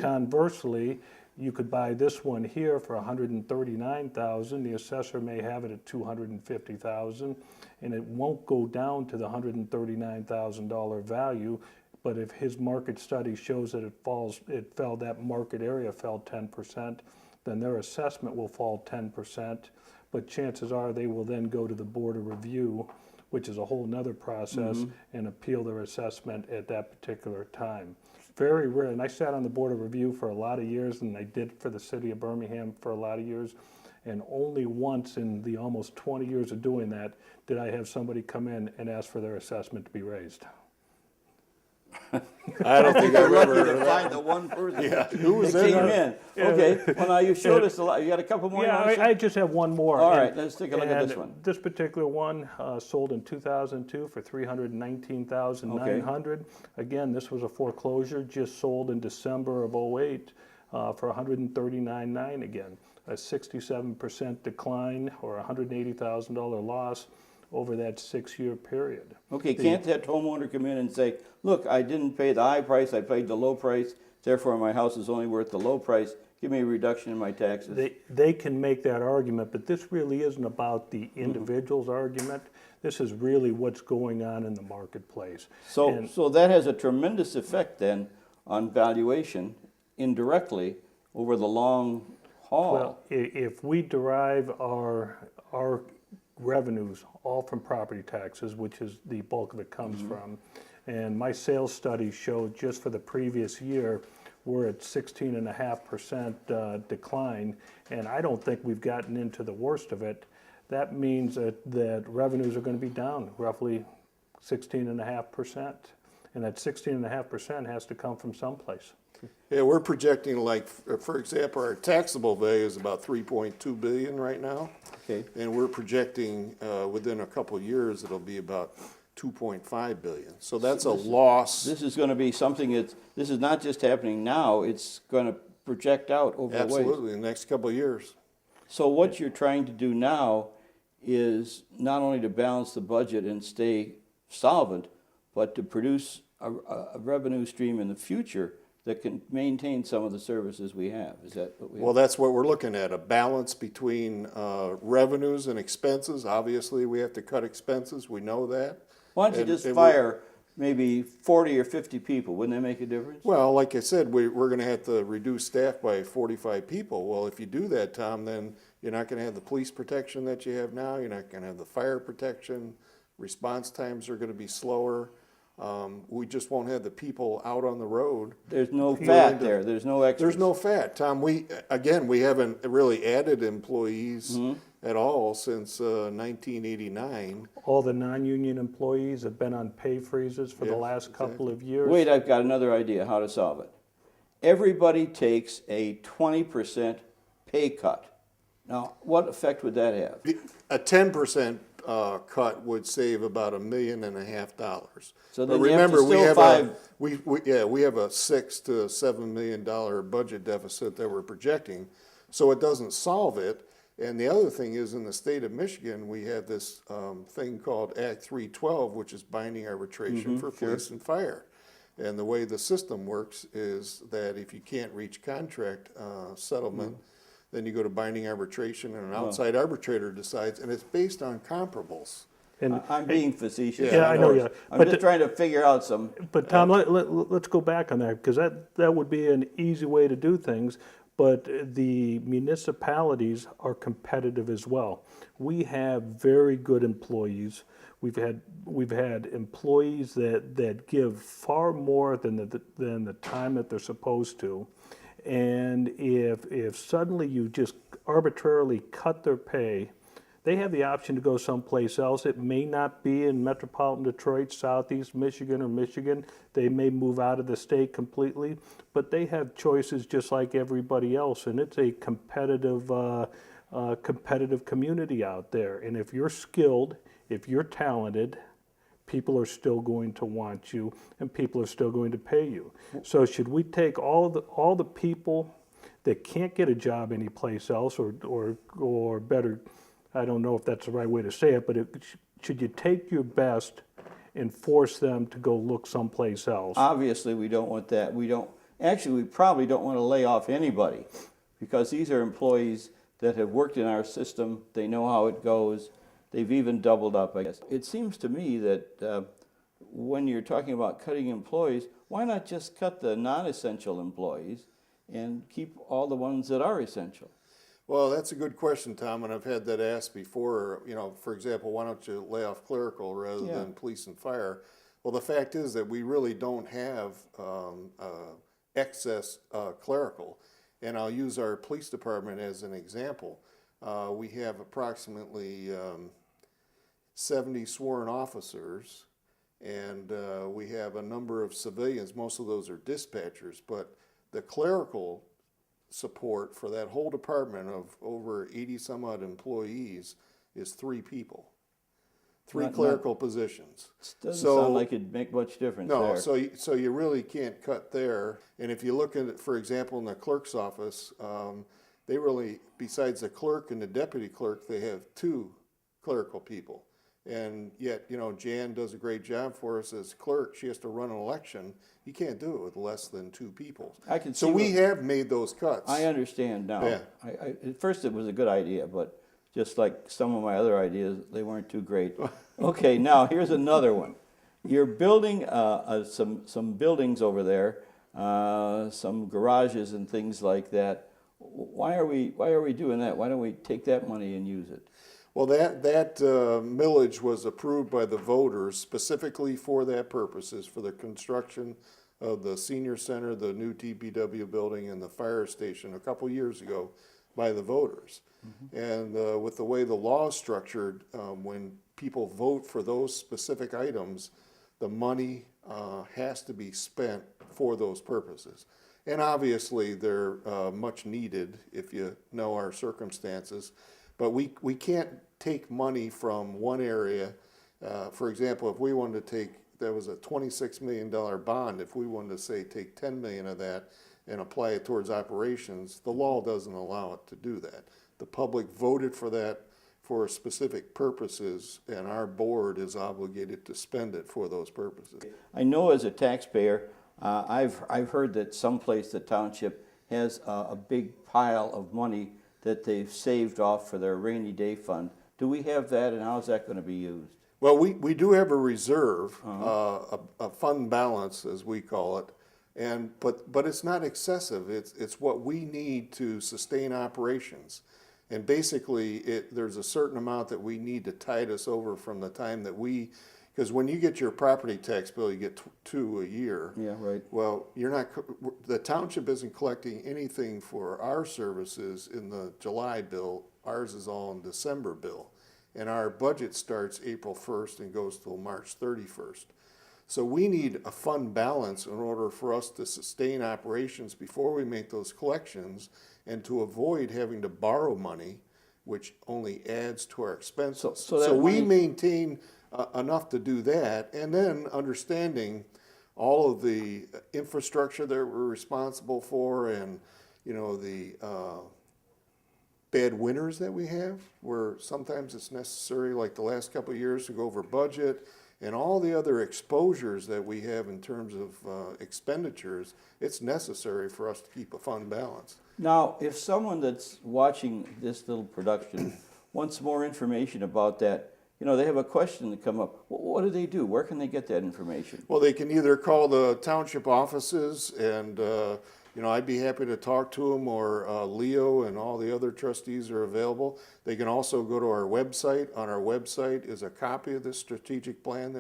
Conversely, you could buy this one here for $139,000. The assessor may have it at $250,000, and it won't go down to the $139,000 value. But if his market study shows that that market area fell 10%, then their assessment will fall 10%. But chances are they will then go to the Board of Review, which is a whole nother process, and appeal their assessment at that particular time. Very rare, and I sat on the Board of Review for a lot of years, and I did for the city of Birmingham for a lot of years, and only once in the almost 20 years of doing that did I have somebody come in and ask for their assessment to be raised. I don't think I've ever Lucky heard to of find that. the one person Who was that in came there? in. Okay, well now you've showed us a lot. You got a couple more? Yeah, I just have one more. All right, let's take a look at this one. This particular one sold in 2002 for $319,900. Again, this was a foreclosure, just sold in December of '08 for $139,900 again. A 67% decline or $180,000 loss over that 6-year period. Okay, can't that homeowner come in and say, look, I didn't pay the high price, I paid the low price, therefore my house is only worth the low price, give me a reduction in my taxes? They can make that argument, but this really isn't about the individual's argument. This is really what's going on in the marketplace. So that has a tremendous effect then on valuation indirectly over the long haul. Well, if we derive our revenues all from property taxes, which is the bulk of it comes from, and my sales study showed just for the previous year we're at 16.5% decline, and I don't think we've gotten into the worst of it. That means that revenues are going to be down roughly 16.5%, and that 16.5% has to come from someplace. Yeah, we're projecting, like, for example, our taxable value is about $3.2 billion right now. Okay. And we're projecting within a couple of years it'll be about $2.5 billion. So that's a loss. This is going to be something this is not just happening now, it's going to project out over the ways. Absolutely, in the next couple of years. So what you're trying to do now is not only to balance the budget and stay solvent, but to produce a revenue stream in the future that can maintain some of the services we have. Is that what we have? Well, that's what we're looking at, a balance between revenues and expenses. Obviously, we have to cut expenses, we know that. Why don't you just fire maybe 40 or 50 people? Wouldn't that make a difference? Well, like I said, we're going to have to reduce staff by 45 people. Well, if you do that, Tom, then you're not going to have the police protection that you have now. You're not going to have the fire protection. Response times are going to be slower. We just won't have the people out on the road. There's no fat there. There's no extras. There's no fat, Tom. We haven't really added employees at all since 1989. All the non-union employees have been on pay freezes for the last couple of years. Wait, I've got another idea how to solve it. Everybody takes a 20% pay cut. Now, what effect would that have? A 10% cut would save about $1.5 million. So but then remember, you have to we have a $6 to $7 million budget deficit that we're projecting, so it doesn't solve it. And the other thing is, in the state of Michigan, we have this thing called Act 312, which is binding arbitration for police and fire. And the way the system works is that if you can't reach contract settlement, then you go to binding arbitration, and an outside arbitrator decides, and it's based on comparables. And I'm being facetious. Yeah, I know, yeah. I'm But just trying to figure out some. But Tom, let's go back on that, because that would be an easy way to do things. But the municipalities are competitive as well. We have very good employees. We've had employees that give far more than the time that they're supposed to. And if suddenly you just arbitrarily cut their pay, they have the option to go someplace else. It may not be in metropolitan Detroit, southeast Michigan, or Michigan. They may move out of the state completely, but they have choices just like everybody else, and it's a competitive community out there. And if you're skilled, if you're talented, people are still going to want you, and people are still going to pay you. So should we take all the people that can't get a job anyplace else, or better, I don't know if that's the right way to say it, but should you take your best and force them to go look someplace else? Obviously, we don't want that. We don't. actually, we probably don't want to lay off anybody, because these are employees that have worked in our system, they know how it goes, they've even doubled up, I guess. It seems to me that when you're talking about cutting employees, why not just cut the non-essential employees and keep all the ones that are essential? Well, that's a good question, Tom, and I've had that asked before. You know, for example, why don't you lay off clerical rather Yeah. than police and fire? Well, the fact is that we really don't have excess clerical. And I'll use our police department as an example. We have approximately 70 sworn officers, and we have a number of civilians. Most of those are dispatchers, but the clerical support for that whole department of over 80 some odd employees is 3 people. Three Not- clerical positions. Doesn't So- sound like it'd make much difference No, there. so you really can't cut there. And if you look at it, for example, in the clerk's office, they really, besides the clerk and the deputy clerk, they have 2 clerical people. And yet, you know, Jan does a great job for us as clerk. She has to run an election. You can't do it with less than 2 people. I can So see we what- have made those cuts. I understand now. Yeah. At first it was a good idea, but just like some of my other ideas, they weren't too great. Okay, now here's another one. You're building some buildings over there, some garages and things like that. Why are we doing that? Why don't we take that money and use it? Well, that millage was approved by the voters specifically for that purposes, for the construction of the senior center, the new DPW building, and the fire station a couple years ago by the voters. And with the way the law is structured, when people vote for those specific items, the money has to be spent for those purposes. And obviously, they're much needed if you know our circumstances. But we can't take money from one area. For example, if we wanted to take, there was a $26 million bond, if we wanted to say take 10 million of that and apply it towards operations, the law doesn't allow it to do that. The public voted for that for specific purposes, and our board is obligated to spend it for those purposes. I know as a taxpayer, I've heard that someplace the township has a big pile of money that they've saved off for their rainy day fund. Do we have that, and how's that going to be used? Well, we do have a reserve, a fund balance, as we call it, but it's not excessive. It's what we need to sustain operations, and basically, there's a certain amount that we need to tide us over from the time that because when you get your property tax bill, you get 2 a year. Yeah, right. Well, the township isn't collecting anything for our services in the July bill. Ours is all in December bill. And our budget starts April 1st and goes till March 31st. So we need a fund balance in order for us to sustain operations before we make those collections and to avoid having to borrow money, which only adds to our expenses. So that we money- maintain enough to do that, and then understanding all of the infrastructure that we're responsible for, and the bad winters that we have, where sometimes it's necessary, like the last couple of years, to go over budget, and all the other exposures that we have in terms of expenditures. It's necessary for us to keep a fund balance. Now, if someone that's watching this little production wants more information about that, they have a question to come up. What do they do? Where can they get that information? Well, they can either call the township offices, and I'd be happy to talk to them, or Leo and all the other trustees are available. They can also go to our website. On our website is a copy of this strategic plan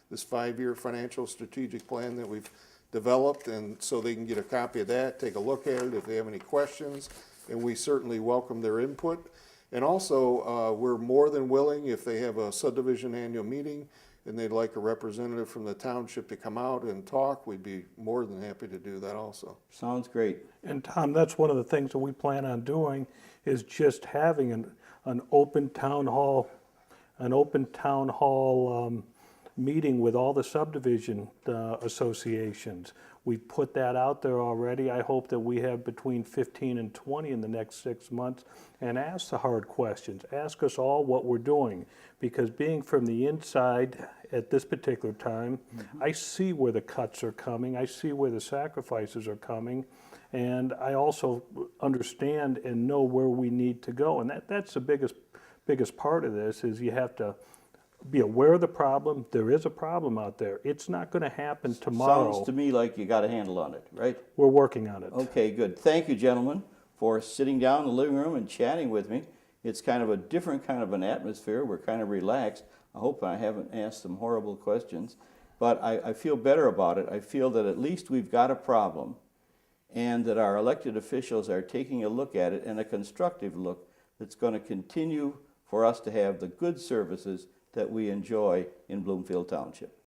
this 5-year financial strategic plan that we've developed, and so they can get a copy of that, take a look at it if they have any questions, and we certainly welcome their input. And also, we're more than willing, if they have a subdivision annual meeting and they'd like a representative from the township to come out and talk, we'd be more than happy to do that also. Sounds great. And Tom, that's one of the things that we plan on doing, is just having an open town hall meeting with all the subdivision associations. We put that out there already. I hope that we have between 15 and 20 in the next 6 months, and ask the hard questions. Ask us all what we're doing, because being from the inside at this particular time. Mm-hmm. I see where the cuts are coming, I see where the sacrifices are coming, and I also understand and know where we need to go. And that's the biggest part of this, is you have to be aware of the problem. There is a problem out there. It's not going to happen tomorrow. Sounds to me like you got a handle on it, right? We're working on it. Okay, good. Thank you, gentlemen, for sitting down in the living room and chatting with me. It's kind of a different kind of an atmosphere. We're kind of relaxed. I hope I haven't asked some horrible questions, but I feel better about it. I feel that at least we've got a problem, and that our elected officials are taking a look at it, and a constructive look that's going to continue for us to have the good services that we enjoy in Bloomfield Township.